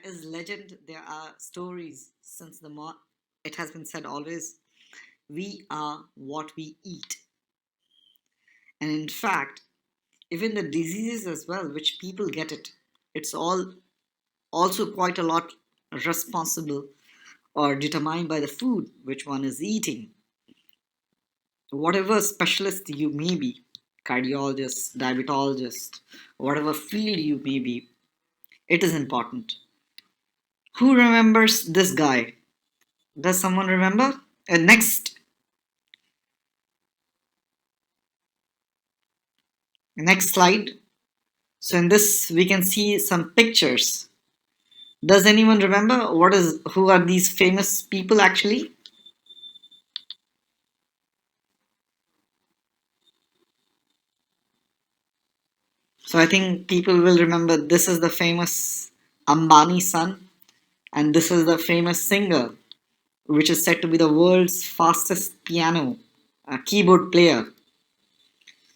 is legend, there are stories since it has been said always, we are what we eat. And in fact, even the diseases as well, which people get it's all also quite a lot responsible or determined by the food which one is eating. Whatever specialist you may be, cardiologist, diabetologist, whatever field you may be, it is important. Who remembers this guy? Does someone remember? Next slide. So in this we can see some pictures. Does anyone remember who are these famous people actually? So I think people will remember this is the famous Ambani son, and this is the famous singer, which is said to be the world's fastest piano keyboard player.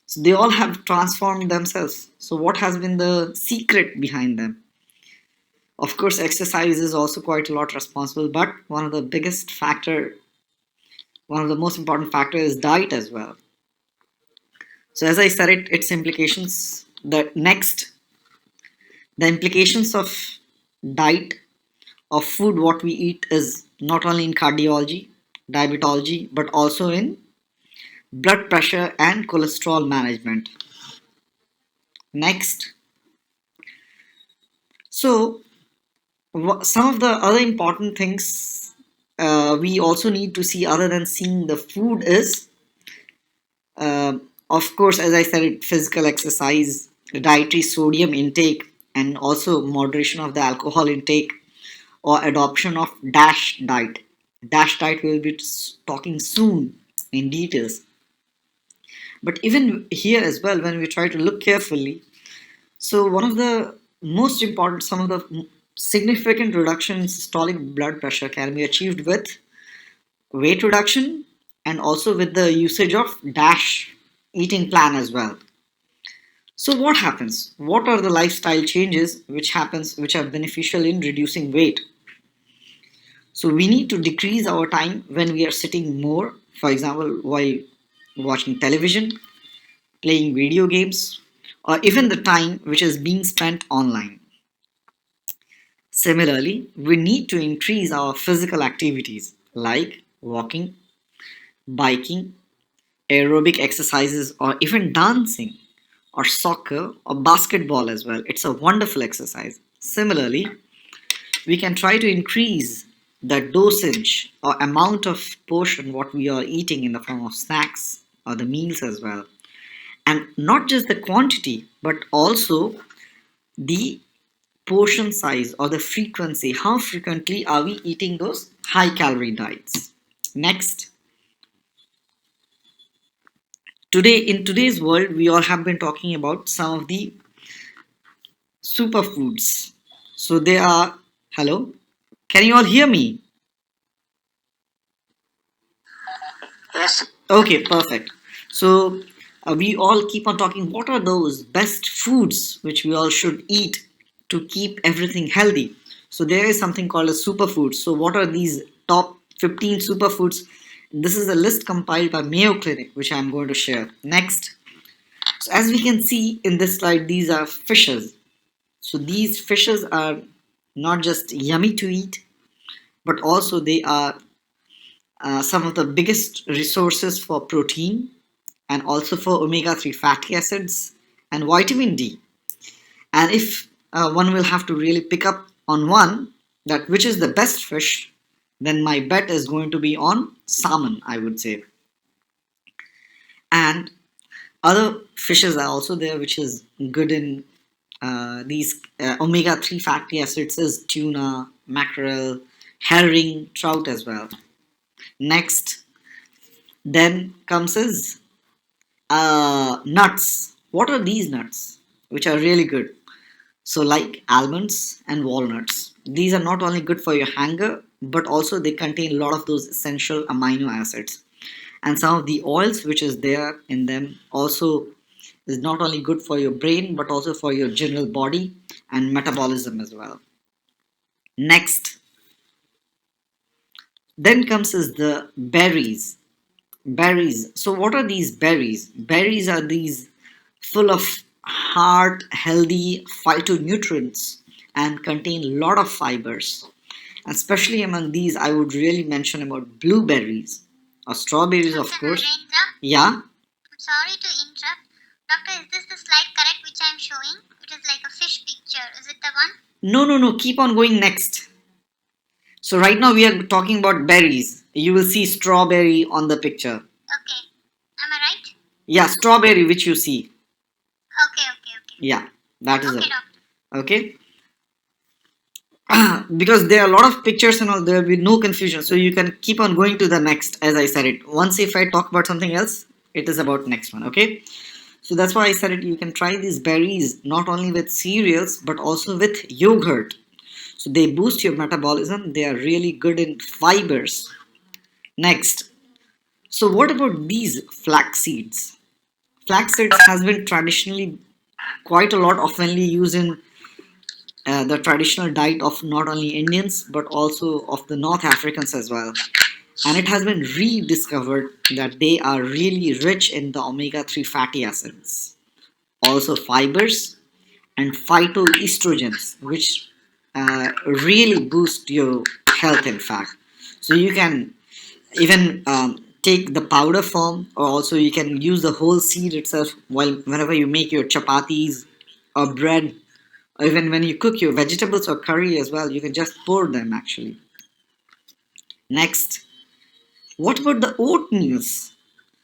So they all have transformed themselves. So what has been the secret behind them? Of course, exercise is also quite a lot responsible, but one of the most important factor is diet as well. So as I said its implications. The implications of diet of food what we eat is not only in cardiology, diabetology, but also in blood pressure and cholesterol management. Next, so some of the other important things we also need to see other than seeing the food is, uh, of course, as I said, physical exercise, dietary sodium intake, and also moderation of the alcohol intake or adoption of DASH diet. DASH diet we will be talking soon in details. But even here as well, when we try to look carefully, so one of the most important, some of the significant reduction in systolic blood pressure can be achieved with weight reduction and also with the usage of DASH eating plan as well. So what happens? What are the lifestyle changes which are beneficial in reducing weight? So we need to decrease our time when we are sitting more, for example, while watching television, playing video games, or even the time which is being spent online. Similarly, we need to increase our physical activities like walking, biking, aerobic exercises, or even dancing, or soccer, or basketball as well. It's a wonderful exercise. Similarly, we can try to increase the dosage or amount of portion what we are eating in the form of snacks or the meals as well. And not just the quantity, but also the portion size or the frequency. How frequently are we eating those high calorie diets? Next, in today's world, we all have been talking about some of the superfoods. So they are, hello, can you all hear me? Yes. Okay, perfect. So we all keep on talking. What are those best foods which we all should eat to keep everything healthy? So there is something called a superfood. So what are these top 15 superfoods? This is a list compiled by Mayo Clinic, which I'm going to share. Next. So as we can see in this slide, these are fishes. So these fishes are not just yummy to eat, but also they are some of the biggest resources for protein and also for omega-3 fatty acids and vitamin D. And if one will have to really pick up on one, that which is the best fish, then my bet is going to be on salmon, I would say. And other fishes are also there, which is good in these omega-3 fatty acids is tuna, mackerel, herring, trout as well. Next, then comes is nuts. What are these nuts? Which are really good. So, like almonds and walnuts. These are not only good for your hunger, but also they contain a lot of those essential amino acids. And some of the oils which is there in them also is not only good for your brain, but also for your general body and metabolism as well. Next, then comes is the berries. Berries. So what are these berries? Berries are these full of heart healthy phytonutrients and contain a lot of fibers. Especially among these, I would really mention about blueberries or strawberries, of Dr. course. Narendra, Yeah. sorry to interrupt. Doctor, is this the slide correct which I am showing? It is like a fish picture. Is it the one? No, no, no. Keep on going next. So right now we are talking about berries. You will see strawberry on the picture. Okay. Am I right? Yeah, strawberry which you see. Okay, okay, okay. Yeah, that is Okay, it. doctor. Okay. Because there are a lot of pictures and all, there will be no confusion. So you can keep on going to the next, as I said it. Once if I talk about something else, it is about next one. Okay. So that's why I said it. You can try these berries not only with cereals but also with yogurt. So they boost your metabolism. They are really good in fibers. Next. So what about these flax seeds? Flax seeds has been traditionally quite a lot oftenly used in the traditional diet of not only Indians but also of the North Africans as well. And it has been rediscovered that they are really rich in the omega 3 fatty acids, also fibers and phytoestrogens, which really boost your health, in fact. So you can even take the powder form, or also you can use the whole seed itself while whenever you make your chapatis or bread, or even when you cook your vegetables or curry as well, you can just pour them actually. Next, what about the oatmeals?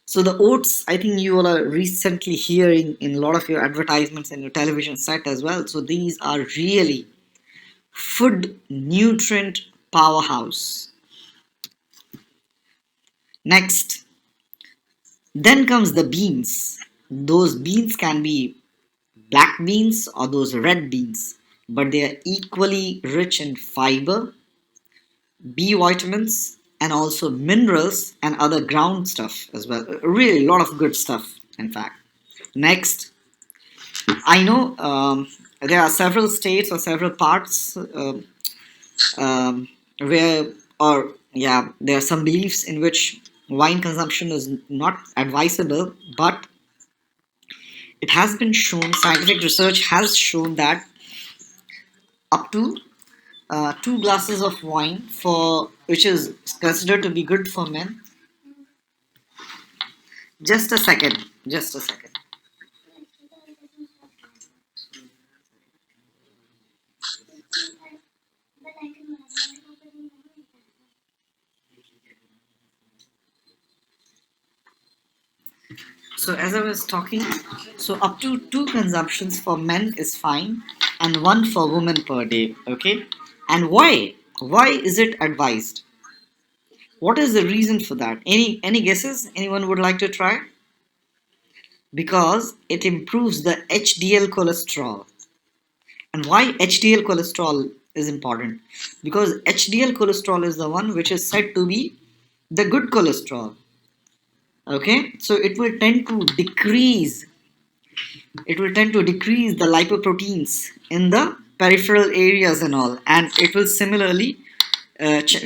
So the oats, I think you all are recently hearing in a lot of your advertisements and your television set as well. So these are really food nutrient powerhouse. Next, then comes the beans. Those beans can be black beans or those red beans, but they are equally rich in fiber, B vitamins, and also minerals and other ground stuff as well. Really, a lot of good stuff, in fact. Next, I know there are several states or several parts where, or yeah, there are some beliefs in which wine consumption is not advisable, but it has been shown, scientific research has shown that up to 2 glasses of wine, for which is considered to be good for men. Just a second, just a second. So as I was talking, so up to 2 consumptions for men is fine, and one for women per day. Okay, and why? Why is it advised? What is the reason for that? Any guesses? Anyone would like to try? Because it improves the HDL cholesterol. And why HDL cholesterol is important? Because HDL cholesterol is the one which is said to be the good cholesterol. Okay, so it will tend to decrease the lipoproteins in the peripheral areas and all, and it will similarly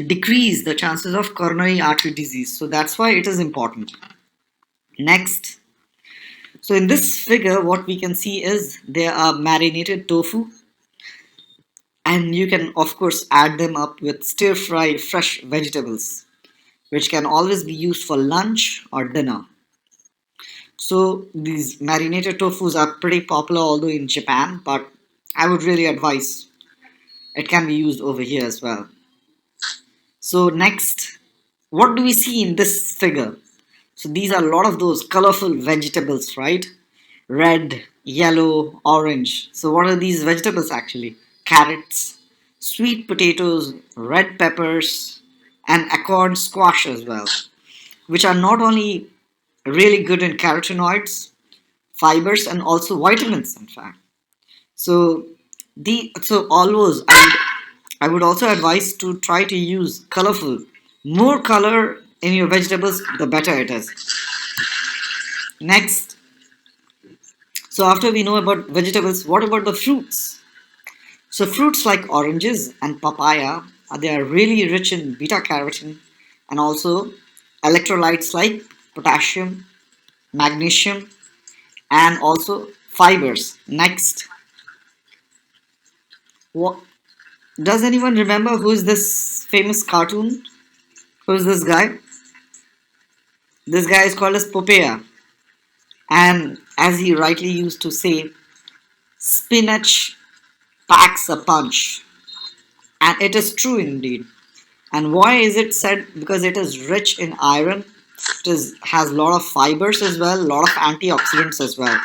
decrease the chances of coronary artery disease. So that's why it is important. Next, so in this figure, what we can see is there are marinated tofu, and you can of course add them up with stir fry fresh vegetables, which can always be used for lunch or dinner. So these marinated tofus are pretty popular, although in Japan, but I would really advise it can be used over here as well. So next, what do we see in this figure? So these are a lot of those colorful vegetables, right? Red, yellow, orange. So what are these vegetables actually? Carrots, sweet potatoes, red peppers, and acorn squash as well, which are not only really good in carotenoids, fibers, and also vitamins, in fact. So always I would also advise to try to use colorful. More color in your vegetables, the better it is. Next, so after we know about vegetables, what about the fruits? So fruits like oranges and papaya, they are really rich in beta carotene and also electrolytes like potassium, magnesium, and also fibers. Next, what, does anyone remember who is this famous cartoon? Who is this guy? This guy is called as Popeye, and as he rightly used to say, spinach packs a punch, and it is true indeed. And why is it said? Because it is rich in iron. It has a lot of fibers as well, a lot of antioxidants as well.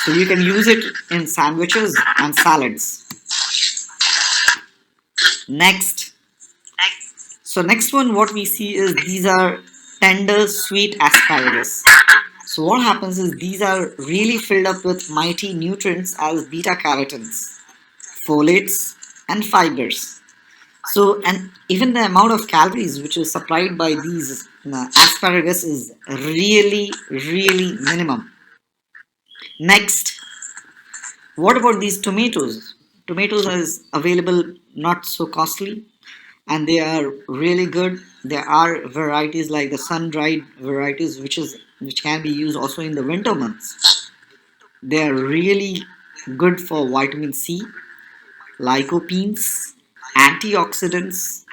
So you can use it in sandwiches and salads. Next, next one, what we see is these are tender, sweet asparagus. So what happens is these are really filled up with mighty nutrients as beta carotenes, folates, and fibers. So, and even the amount of calories which is supplied by these asparagus is really, really minimum. Next, what about these tomatoes? Tomatoes is available not so costly and they are really good. There are varieties like the sun-dried varieties which can be used also in the winter months. They are really good for vitamin C, lycopenes, antioxidants,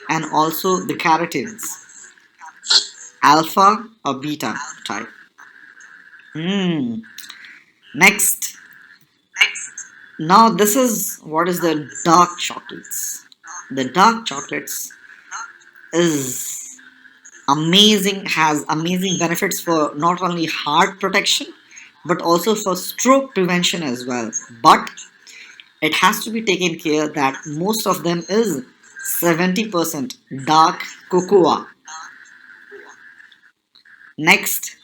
and also the carotenes, alpha or beta type. Hmm. Next, now this is what is the dark chocolates. The dark chocolates is amazing, has amazing benefits for not only heart protection but also for stroke prevention as well. But it has to be taken care that most of them is 70% dark cocoa. Next,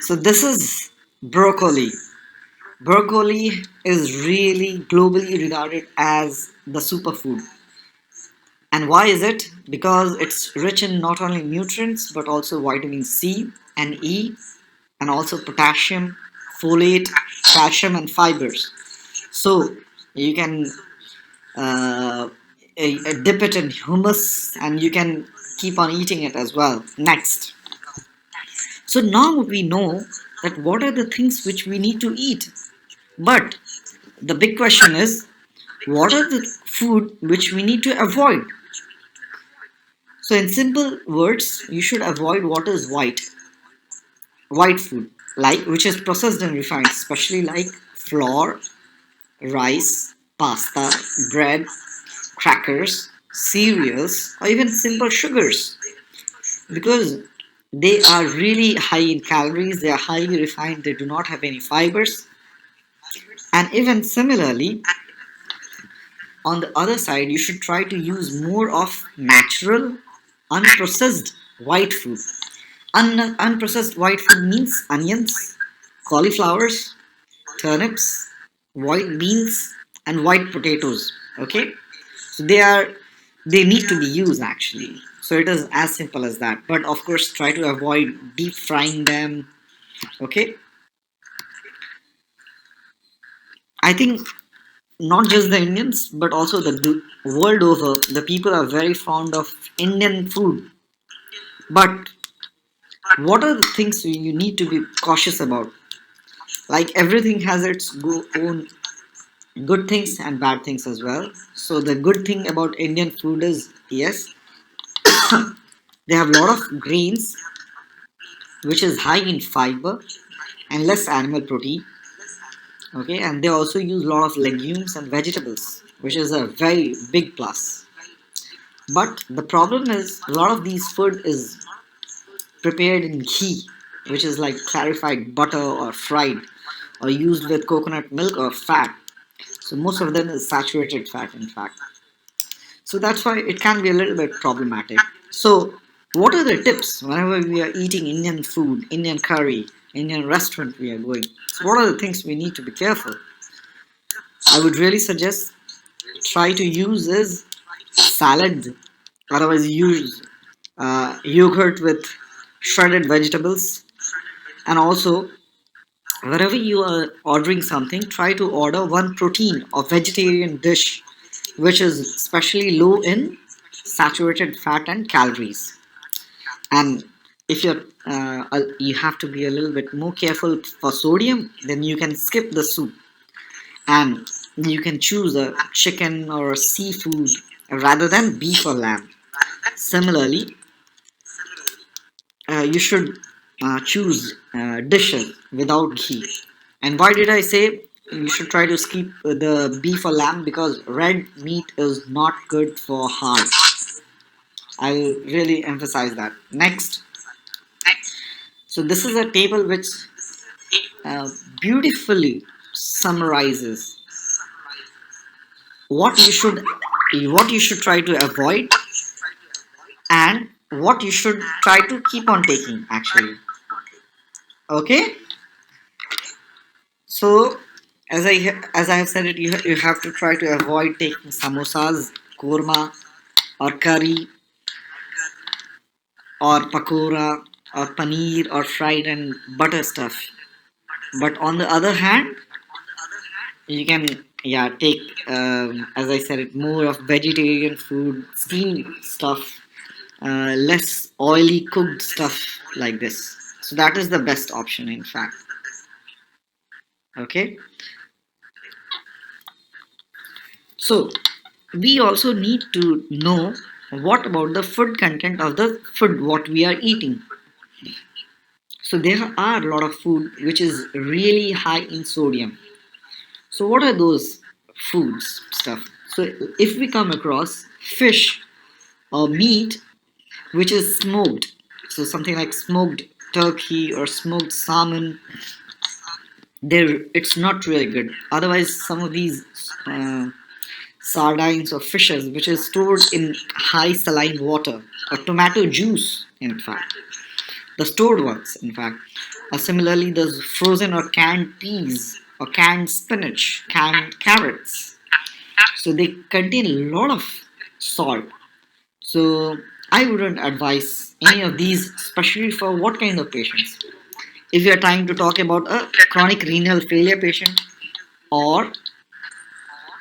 so this is broccoli. Broccoli is really globally regarded as the superfood. And why is it? Because it's rich in not only nutrients but also vitamin C and E and also potassium, folate, calcium, and fibers. So you can uh, dip it in hummus and you can keep on eating it as well. Next. So now we know that what are the things which we need to eat. But the big question is what are the food which we need to avoid? So in simple words, you should avoid what is white food, like which is processed and refined, especially like flour, rice, pasta, bread, crackers, cereals, or even simple sugars because they are really high in calories, they are highly refined, they do not have any fibers. And even similarly, on the other side, you should try to use more of natural, unprocessed white food. Unprocessed white food means onions, cauliflowers, turnips, white beans, and white potatoes. Okay, so they need to be used actually. So it is as simple as that. But of course, try to avoid deep frying them. Okay, I think not just the Indians, but also the world over, the people are very fond of Indian food. But what are the things you need to be cautious about? Like everything has its own good things and bad things as well. So the good thing about Indian food is yes, they have a lot of grains, which is high in fiber and less animal protein. Okay, and they also use a lot of legumes and vegetables, which is a very big plus. But the problem is a lot of these food is prepared in ghee, which is like clarified butter or fried, or used with coconut milk or fat. So most of them is saturated fat, in fact. So that's why it can be a little bit problematic. So what are the tips whenever we are eating Indian food, Indian curry, Indian restaurant we are going? So what are the things we need to be careful? I would really suggest try to use is salad. Otherwise, use yogurt with shredded vegetables, and also Wherever you are ordering something, try to order one protein or vegetarian dish which is especially low in saturated fat and calories. And if you have to be a little bit more careful for sodium, then you can skip the soup and you can choose a chicken or a seafood rather than beef or lamb. Similarly, you should choose dishes without ghee. And why did I say you should try to skip the beef or lamb? Because red meat is not good for heart. I'll really emphasize that. Next, so this is a table which uh, beautifully summarizes what you should try to avoid and what you should try to keep on taking actually. Okay, so as I have said it, you have to try to avoid taking samosas, korma, or curry, or pakora, or paneer, or fried and butter stuff. But on the other hand, you can take as I said it, more of vegetarian food, steamed stuff, less oily cooked stuff like this. So that is the best option, in fact. Okay. So we also need to know what about the food content of the food what we are eating. So there are a lot of food which is really high in sodium. So what are those foods stuff? So if we come across fish or meat which is smoked, so something like smoked turkey or smoked salmon, there it's not really good. Otherwise, some of these uh, sardines or fishes which is stored in high saline water or tomato juice, in fact, the stored ones, in fact. Similarly, there's frozen or canned peas or canned spinach, canned carrots. So they contain a lot of salt. So I wouldn't advise any of these, especially for what kind of patients. If you are trying to talk about a chronic renal failure patient or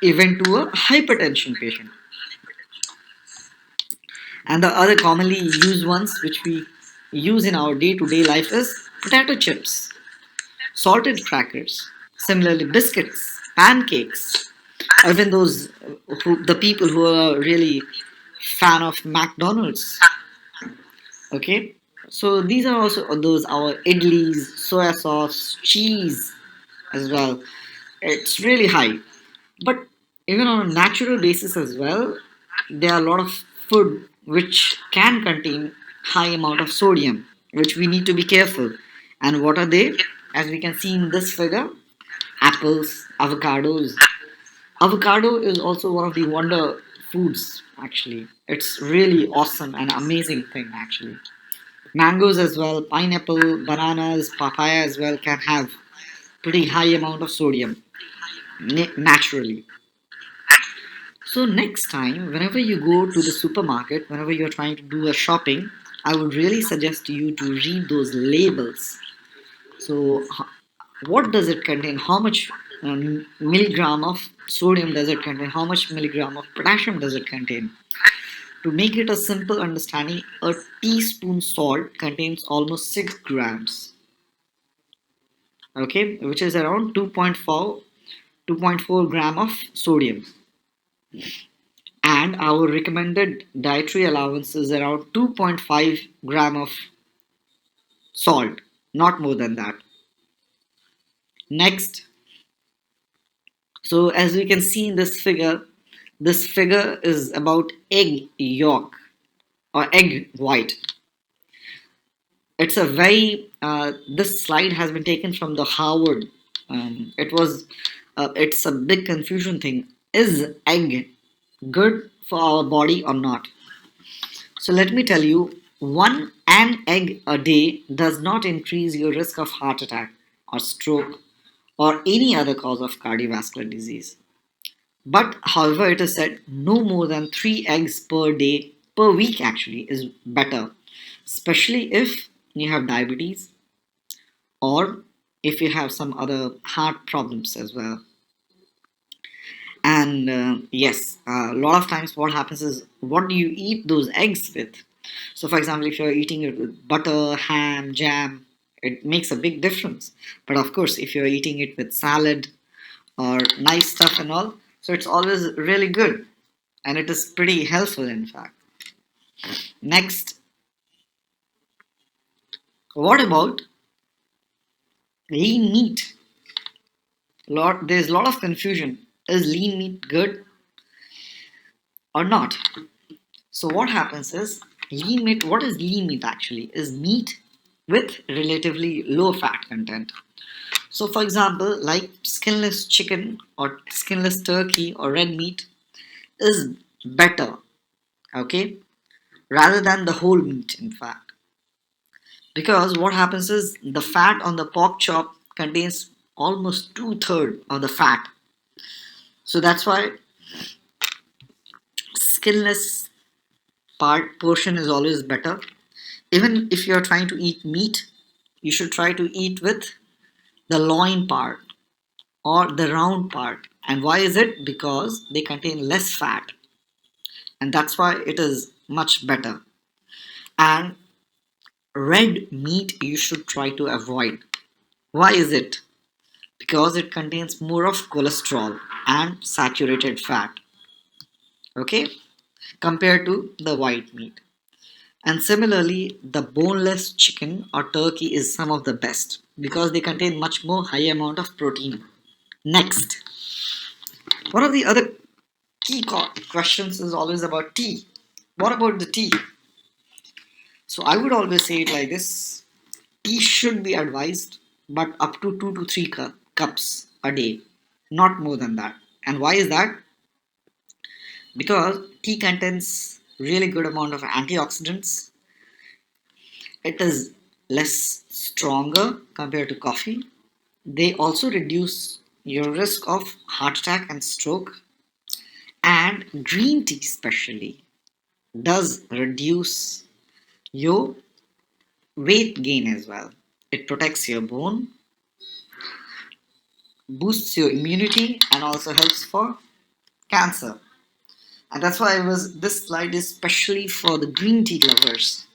even to a hypertension patient. And the other commonly used ones which we use in our day-to-day life is potato chips, salted crackers, similarly biscuits, pancakes, even the people who are really fan of McDonald's. Okay, so these are also those our idlis, soya sauce, cheese as well. It's really high, but even on a natural basis as well, there are a lot of food which can contain high amount of sodium, which we need to be careful. And what are they? As we can see in this figure, apples, avocados. Avocado is also one of the wonder foods. Actually, it's really awesome and amazing thing. Actually, mangoes as well, pineapple, bananas, papaya as well can have pretty high amount of sodium naturally. So next time, whenever you go to the supermarket, whenever you're trying to do a shopping, I would really suggest you to read those labels. So what does it contain? How much milligram of sodium does it contain? How much milligram of potassium does it contain? To make it a simple understanding, a teaspoon salt contains almost 6 grams, okay, which is around 2.4 gram of sodium. And our recommended dietary allowance is around 2.5 gram of salt, not more than that. Next, so as we can see in this figure is about egg yolk or egg white. It's a very this slide has been taken from the Harvard. It's a big confusion thing. Is egg good for our body or not? So let me tell you, one an egg a day does not increase your risk of heart attack or stroke or any other cause of cardiovascular disease. But however, it is said no more than 3 eggs per day, per week actually, is better, especially if you have diabetes or if you have some other heart problems as well. And yes, a lot of times what happens is, what do you eat those eggs with? So, for example, if you're eating it with butter, ham, jam, it makes a big difference. But of course, if you're eating it with salad or nice stuff and all, so it's always really good, and it is pretty helpful, in fact. Next, what about lean meat? There's a lot of confusion. Is lean meat good or not? So what happens is, lean meat. What is lean meat actually? Is meat with relatively low fat content. So, for example, like skinless chicken or skinless turkey or red meat is better, okay, rather than the whole meat, in fact. Because what happens is, the fat on the pork chop contains almost two-thirds of the fat. So that's why skinless portion is always better. Even if you're trying to eat meat, you should try to eat with the loin part or the round part. And why is it? Because they contain less fat, and that's why it is much better. And red meat you should try to avoid. Why is it? Because it contains more of cholesterol and saturated fat, okay, compared to the white meat. And similarly, the boneless chicken or turkey is some of the best because they contain much more high amount of protein. Next, one of the other key questions is always about tea. What about the tea? So I would always say it like this: tea should be advised, but up to 2 to 3 cups a day, not more than that. And why is that? Because tea contains really good amount of antioxidants. It is less stronger compared to coffee. They also reduce your risk of heart attack and stroke. And green tea, especially, does reduce your weight gain as well. It protects your bone, boosts your immunity, and also helps for cancer. And that's why this slide is specially for the green tea lovers.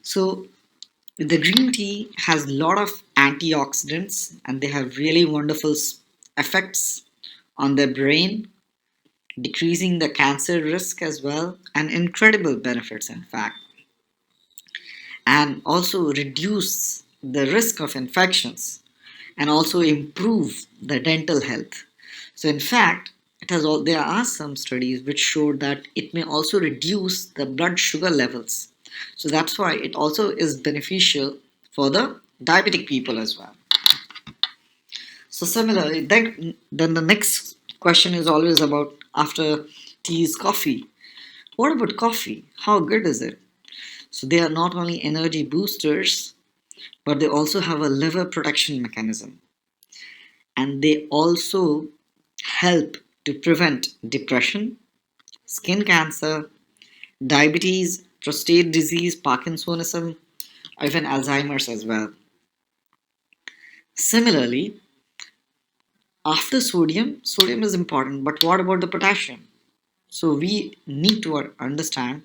So the green tea has a lot of antioxidants, and they have really wonderful effects on the brain, decreasing the cancer risk as well, and incredible benefits, in fact, and also reduce the risk of infections and also improve the dental health. So, in fact, there are some studies which showed that it may also reduce the blood sugar levels. So that's why it also is beneficial for the diabetic people as well. So similarly, then the next question is always about, after tea is coffee. What about coffee? How good is it? So they are not only energy boosters, but they also have a liver protection mechanism, and they also help to prevent depression, skin cancer, diabetes, prostate disease, Parkinsonism, or even Alzheimer's as well. Similarly, after sodium is important, but what about the potassium? So we need to understand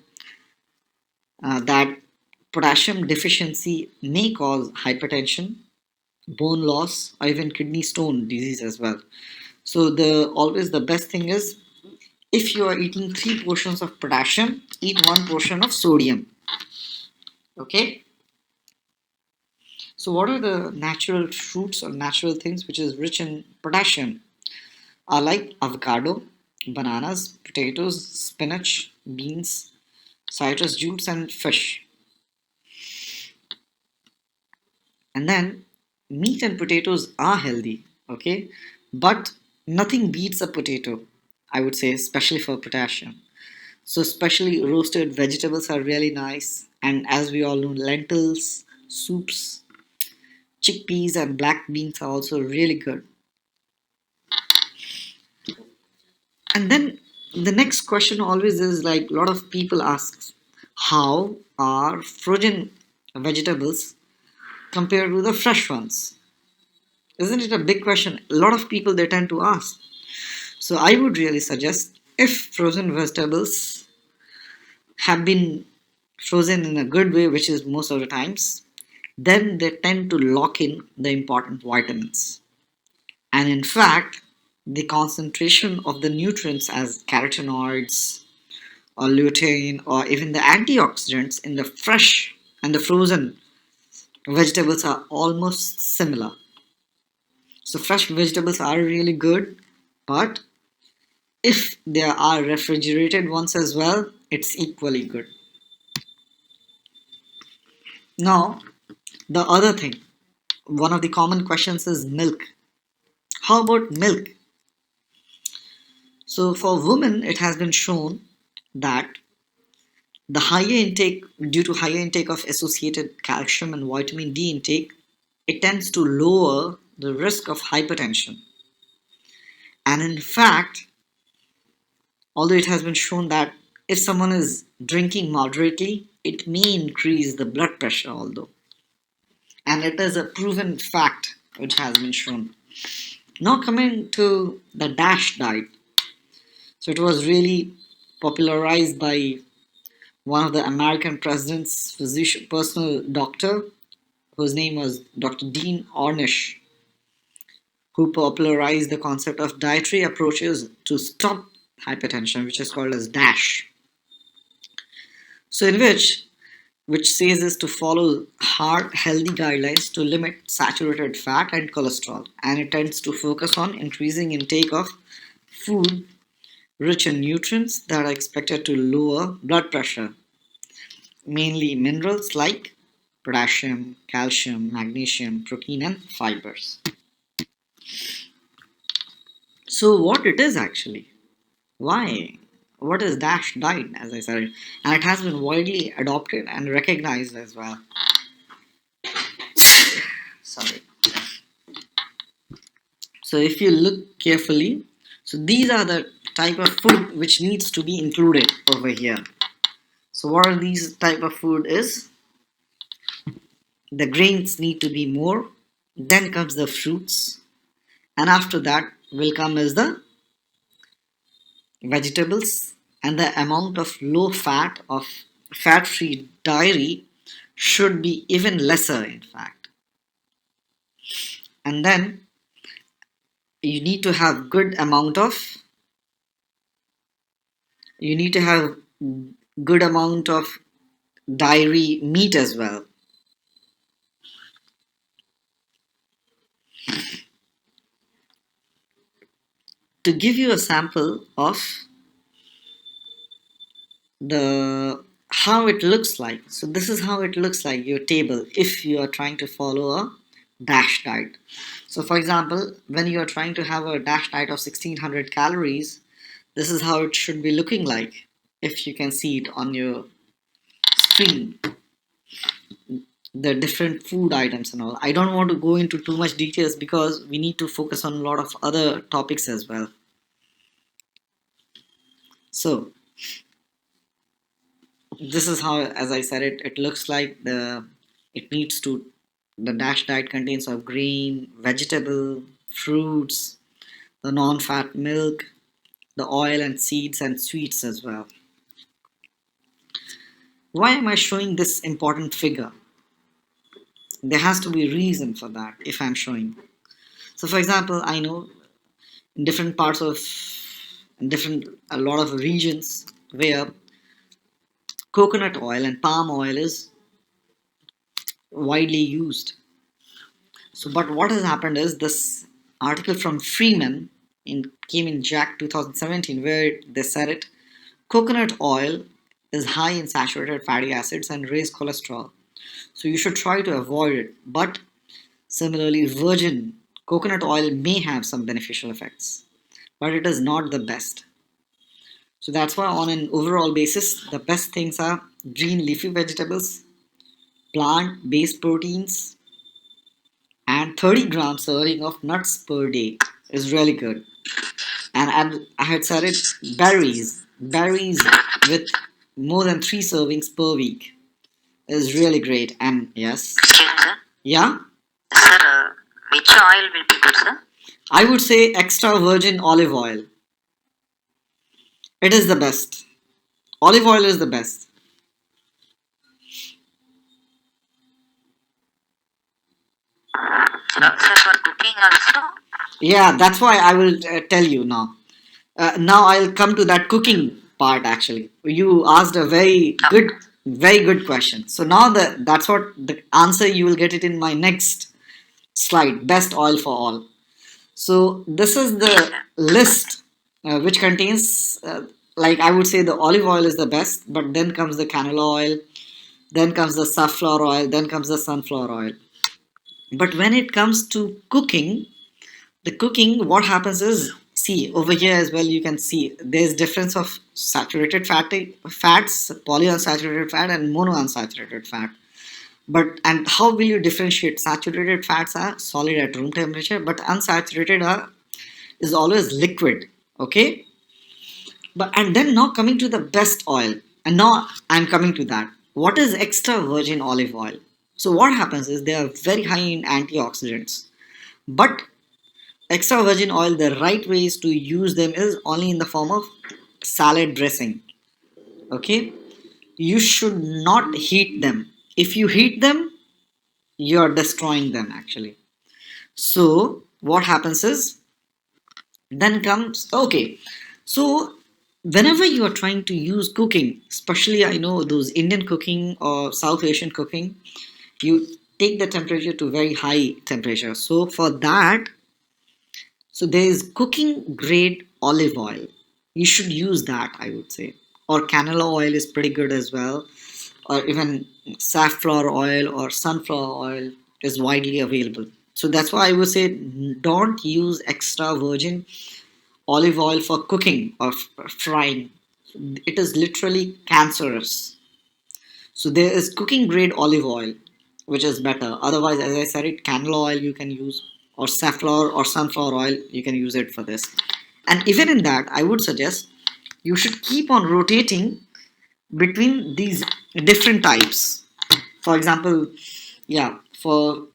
that potassium deficiency may cause hypertension, bone loss, or even kidney stone disease as well. So the best thing is, if you are eating 3 portions of potassium, eat 1 portion of sodium. Okay. So what are the natural fruits or natural things which is rich in potassium? Are like avocado, bananas, potatoes, spinach, beans, citrus juice, and fish. And then meat and potatoes are healthy, okay? But nothing beats a potato, I would say, especially for potassium. So, especially roasted vegetables are really nice. And as we all know, lentils, soups, chickpeas, and black beans are also really good. And then the next question always is like, a lot of people ask, how are frozen vegetables compared to the fresh ones? Isn't it a big question? A lot of people they tend to ask. So I would really suggest if frozen vegetables have been frozen in a good way, which is most of the times, then they tend to lock in the important vitamins. And in fact, the concentration of the nutrients as carotenoids or lutein or even the antioxidants in the fresh and the frozen vegetables are almost similar. So fresh vegetables are really good, but if there are refrigerated ones as well, it's equally good. Now, the other thing, one of the common questions is milk. How about milk? So, for women, it has been shown that the higher intake, due to higher intake of associated calcium and vitamin D intake, it tends to lower the risk of hypertension. And in fact, although it has been shown that if someone is drinking moderately, it may increase the blood pressure, although. And it is a proven fact which has been shown. Now, coming to the DASH diet. So, it was really popularized by one of the American president's physician, personal doctor, whose name was Dr. Dean Ornish, who popularized the concept of dietary approaches to stop hypertension, which is called as DASH. So, in which says is to follow hard, healthy guidelines to limit saturated fat and cholesterol, and it tends to focus on increasing intake of food rich in nutrients that are expected to lower blood pressure, mainly minerals like potassium, calcium, magnesium, protein, and fibers. So, what it is actually? Why? What is DASH diet, as I said? And it has been widely adopted and recognized as well. Sorry. So if you look carefully, so these are the type of food which needs to be included over here. So what are these type of food is? The grains need to be more, then comes the fruits, and after that will come as the vegetables, and the amount of low fat of fat free dairy should be even lesser in fact. And then you need to have good amount of you need to have good amount of dairy meat as well. To give you a sample of the how it looks like, so this is how it looks like your table if you are trying to follow a dash diet. So for example, when you are trying to have a dash diet of 1600 calories, this is how it should be looking like if you can see it on your screen, the different food items and all. I don't want to go into too much details because we need to focus on a lot of other topics as well. So this is how, as I said, it looks like it needs to the dash diet contains of grain, vegetable, fruits, the non-fat milk, the oil and seeds and sweets as well. Why am I showing this important figure? There has to be a reason for that if I'm showing. So for example, I know in different parts of in different a lot of regions where coconut oil and palm oil is widely used. So, but what has happened is this article from Freeman came in Jack 2017 where they said it coconut oil is high in saturated fatty acids and raise cholesterol. So you should try to avoid it. But similarly, virgin coconut oil may have some beneficial effects, but it is not the best. So that's why, on an overall basis, the best things are green leafy vegetables, plant based proteins, and 30 grams serving of nuts per day is really good. And I had said it berries with more than 3 servings per week is really great. And yes, Yeah, Sir, which oil will be good, sir? I would say extra virgin olive oil. It is the best. Olive oil is the best. Sir, for cooking also? Yeah, that's why I will tell you now. Now I'll come to that cooking part actually. You asked a very good question. So now that's what the answer you will get it in my next slide. Best oil for all. So this is the list which contains, like I would say, the olive oil is the best, but then comes the canola oil, then comes the safflower oil, then comes the sunflower oil. But when it comes to cooking, the cooking, what happens is, see over here as well, you can see there's difference of saturated fats, polyunsaturated fat, and monounsaturated fat. But and how will you differentiate? Saturated fats are solid at room temperature, but unsaturated are is always liquid. Okay, but and then now coming to the best oil, and now I'm coming to that. What is extra virgin olive oil? So what happens is they are very high in antioxidants, but extra virgin oil, the right ways to use them is only in the form of salad dressing. Okay, you should not heat them. If you heat them, you're destroying them actually. So what happens is, then comes, okay, so whenever you are trying to use cooking, especially I know those Indian cooking or South Asian cooking, you take the temperature to very high temperature. So for that, so there is cooking grade olive oil. You should use that, I would say. Or canola oil is pretty good as well. Or even safflower oil or sunflower oil is widely available. So that's why I would say don't use extra virgin olive oil for cooking or frying. It is literally cancerous. So there is cooking grade olive oil, which is better. Otherwise, as I said, it canola oil you can use, or safflower or sunflower oil you can use it for this. And even in that, I would suggest you should keep on rotating between these different types. For example, yeah, for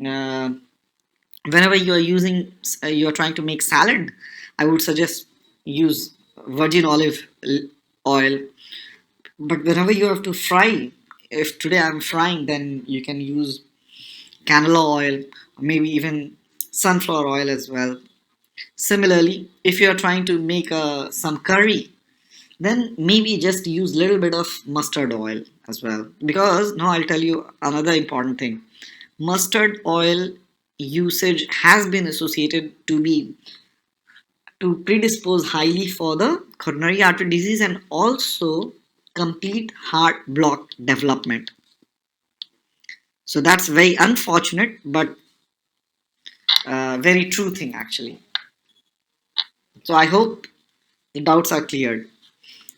uh, whenever you are using, you are trying to make salad, I would suggest use virgin olive oil. But whenever you have to fry, if today I'm frying, then you can use canola oil, maybe even sunflower oil as well. Similarly, if you are trying to make some curry, then maybe just use little bit of mustard oil as well. Because now I'll tell you another important thing. Mustard oil usage has been associated to predispose highly for the coronary artery disease and also complete heart block development. So that's very unfortunate, but very true thing actually. So I hope the doubts are cleared.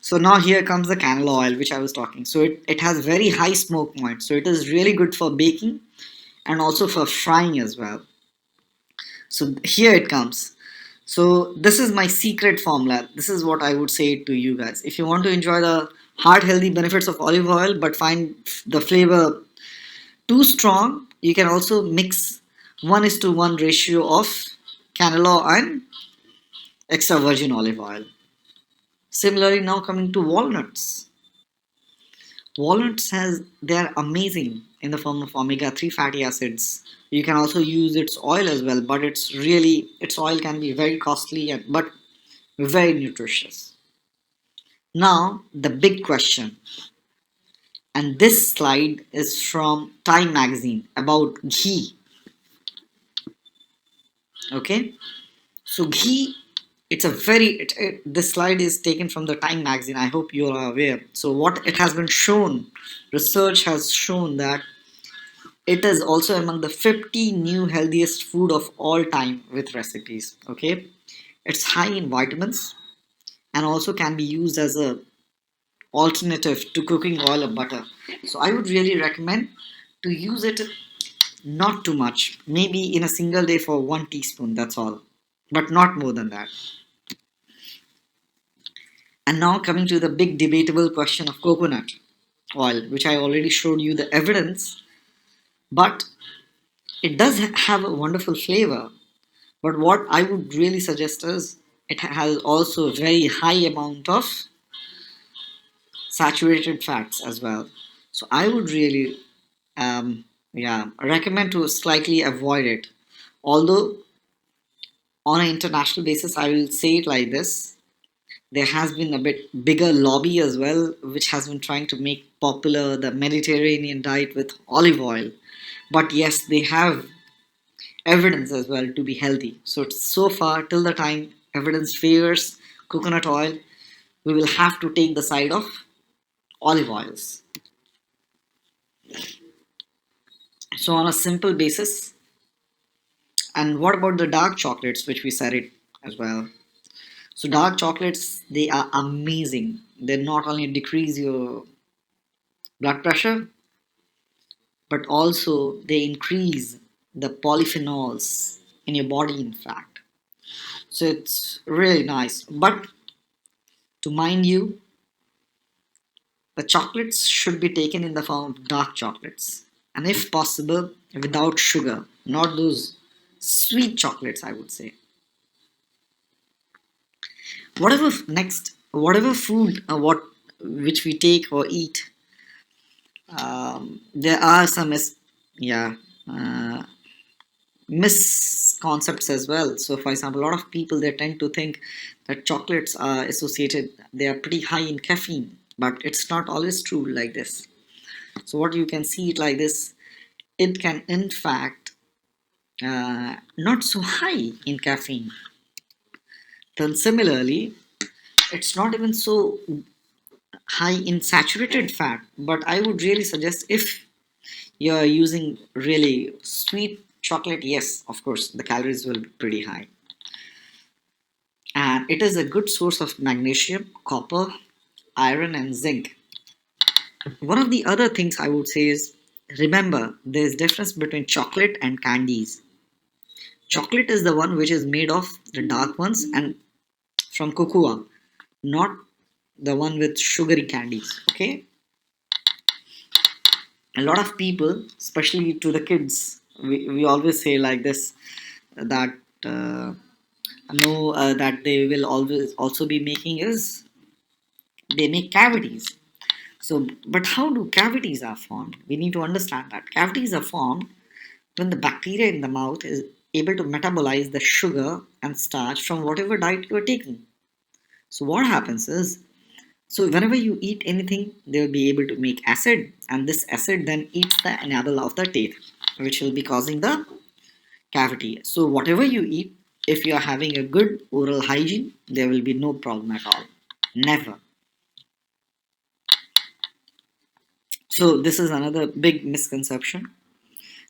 So now here comes the canola oil, which I was talking. So it has very high smoke point. So it is really good for baking and also for frying as well. So here it comes. So this is my secret formula. This is what I would say to you guys. If you want to enjoy the heart healthy benefits of olive oil but find the flavor too strong, you can also mix 1:1 ratio of canola and extra virgin olive oil. Similarly, now coming to walnuts. Walnuts has they are amazing in the form of omega-3 fatty acids. You can also use its oil as well, but its oil can be very costly and but very nutritious. Now the big question, and this slide is from Time magazine about ghee. Okay, so ghee, it's a this slide is taken from the Time magazine. I hope you are aware. So what it has been shown, research has shown that it is also among the 50 new healthiest food of all time with recipes. Okay, it's high in vitamins and also can be used as a alternative to cooking oil or butter. So I would really recommend to use it not too much, maybe in a single day for 1 teaspoon. That's all, but not more than that. And now coming to the big debatable question of coconut oil, which I already showed you the evidence, but It does have a wonderful flavor, but what I would really suggest is it has also a very high amount of saturated fats as well. So I would really, recommend to slightly avoid it. Although on an international basis, I will say it like this: there has been a bit bigger lobby as well, which has been trying to make popular the Mediterranean diet with olive oil. But yes, they have evidence as well to be healthy. So so far, till the time evidence favors coconut oil, we will have to take the side of olive oils. So on a simple basis, and what about the dark chocolates, which we said it as well? So dark chocolates, they are amazing. They not only decrease your blood pressure, but also they increase the polyphenols in your body. In fact, so it's really nice. But to mind you, the chocolates should be taken in the form of dark chocolates, and if possible, without sugar, not those sweet chocolates, I would say. Whatever food what which we take or eat, there are some yeah uh, misconcepts as well. So, for example, a lot of people they tend to think that chocolates are associated, they are pretty high in caffeine, but it's not always true like this. So, what you can see it like this, it can in fact not so high in caffeine. Then similarly, it's not even so high in saturated fat. But I would really suggest if you're using really sweet chocolate, yes, of course, the calories will be pretty high. And it is a good source of magnesium, copper, iron, and zinc. One of the other things I would say is remember there's difference between chocolate and candies. Chocolate is the one which is made of the dark ones and from cocoa, not the one with sugary candies. Okay, a lot of people, especially to the kids, we always say like this that no that they will always also be making is they make cavities. So, but how do cavities are formed? We need to understand that cavities are formed when the bacteria in the mouth is able to metabolize the sugar and starch from whatever diet you are taking. So, what happens is, so whenever you eat anything, they will be able to make acid, and this acid then eats the enamel of the teeth, which will be causing the cavity. So, whatever you eat, if you are having a good oral hygiene, there will be no problem at all. Never. So, this is another big misconception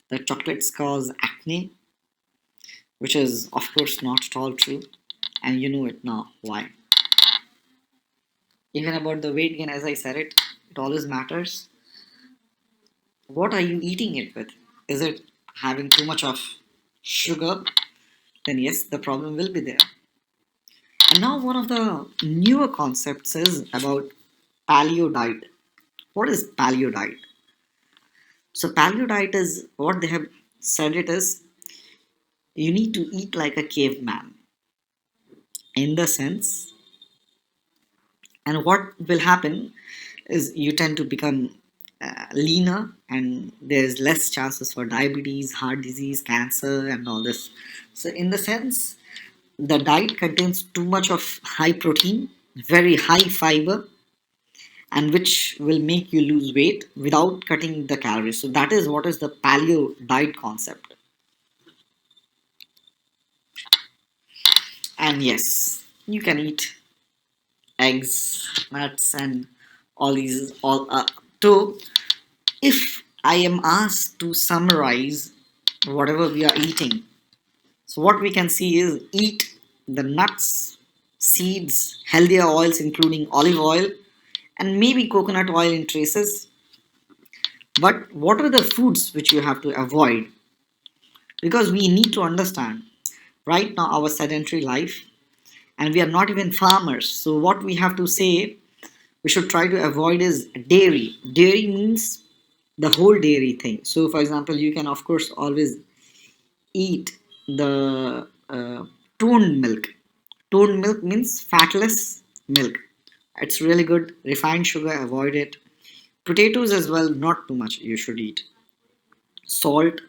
that chocolates cause acne, which is, of course, not at all true. And you know it now. Why? Even about the weight gain, as I said it always matters. What are you eating it with? Is it having too much of sugar? Then, yes, the problem will be there. And now, one of the newer concepts is about paleo diet. What is paleo diet? So, paleo diet is what they have said it is you need to eat like a caveman in the sense, and what will happen is you tend to become leaner and there's less chances for diabetes, heart disease, cancer, and all this. So, in the sense, the diet contains too much of high protein, very high fiber, and which will make you lose weight without cutting the calories. So, that is what is the paleo diet concept. And yes, you can eat eggs, nuts, and all these all. So, if I am asked to summarize whatever we are eating, so what we can see is eat the nuts, seeds, healthier oils including olive oil and maybe coconut oil in traces. But what are the foods which you have to avoid? Because we need to understand right now our sedentary life and we are not even farmers. So what we have to say we should try to avoid is dairy. Dairy means the whole dairy thing. So for example, you can of course always eat the toned milk. Toned milk means fatless milk. It's really good. Refined sugar, avoid it. Potatoes as well, not too much you should eat. Salt,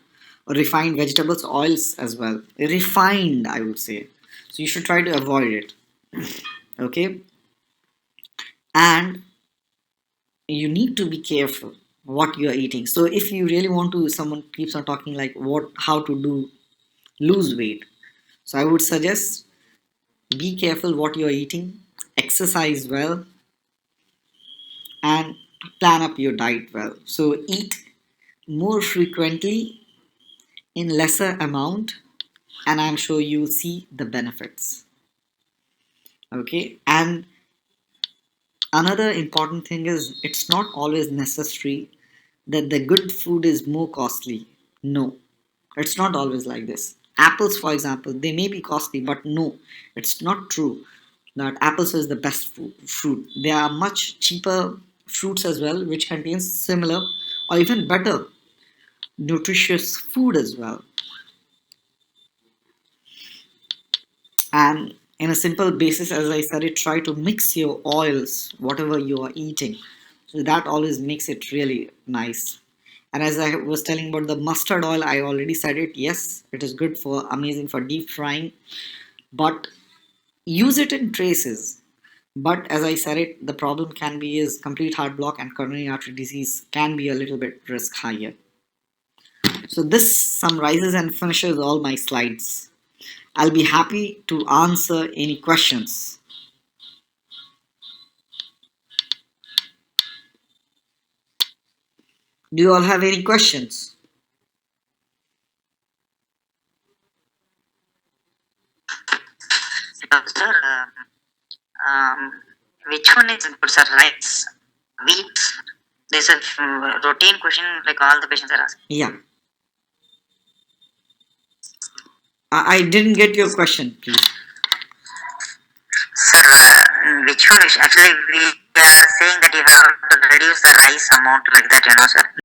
refined vegetables, oils as well. Refined, I would say. So you should try to avoid it. Okay? And you need to be careful what you are eating. So if you really want to, someone keeps on talking like what, how to do lose weight. So I would suggest be careful what you are eating, exercise well, and plan up your diet well. So eat more frequently in lesser amount, and I'm sure you'll see the benefits. Okay, and another important thing is it's not always necessary that the good food is more costly. No, it's not always like this. Apples, for example, they may be costly, but no, it's not true that apples is the best fruit. There are much cheaper fruits as well, which contains similar or even better nutritious food as well. And in a simple basis, as I said, it try to mix your oils, whatever you are eating. So that always makes it really nice. And as I was telling about the mustard oil, I already said it. Yes, it is good for amazing for deep frying, but use it in traces. But as I said it, the problem can be is complete heart block and coronary artery disease can be a little bit risk higher. So this summarizes and finishes all my slides. I'll be happy to answer any questions. Do you all have any questions? Sir, um, which one is good, sir? Rice, wheat? There's a routine question like all the patients are asking. Yeah. I didn't get your question, please. Sir, which one is actually we are saying that you have to reduce the rice amount like that, sir.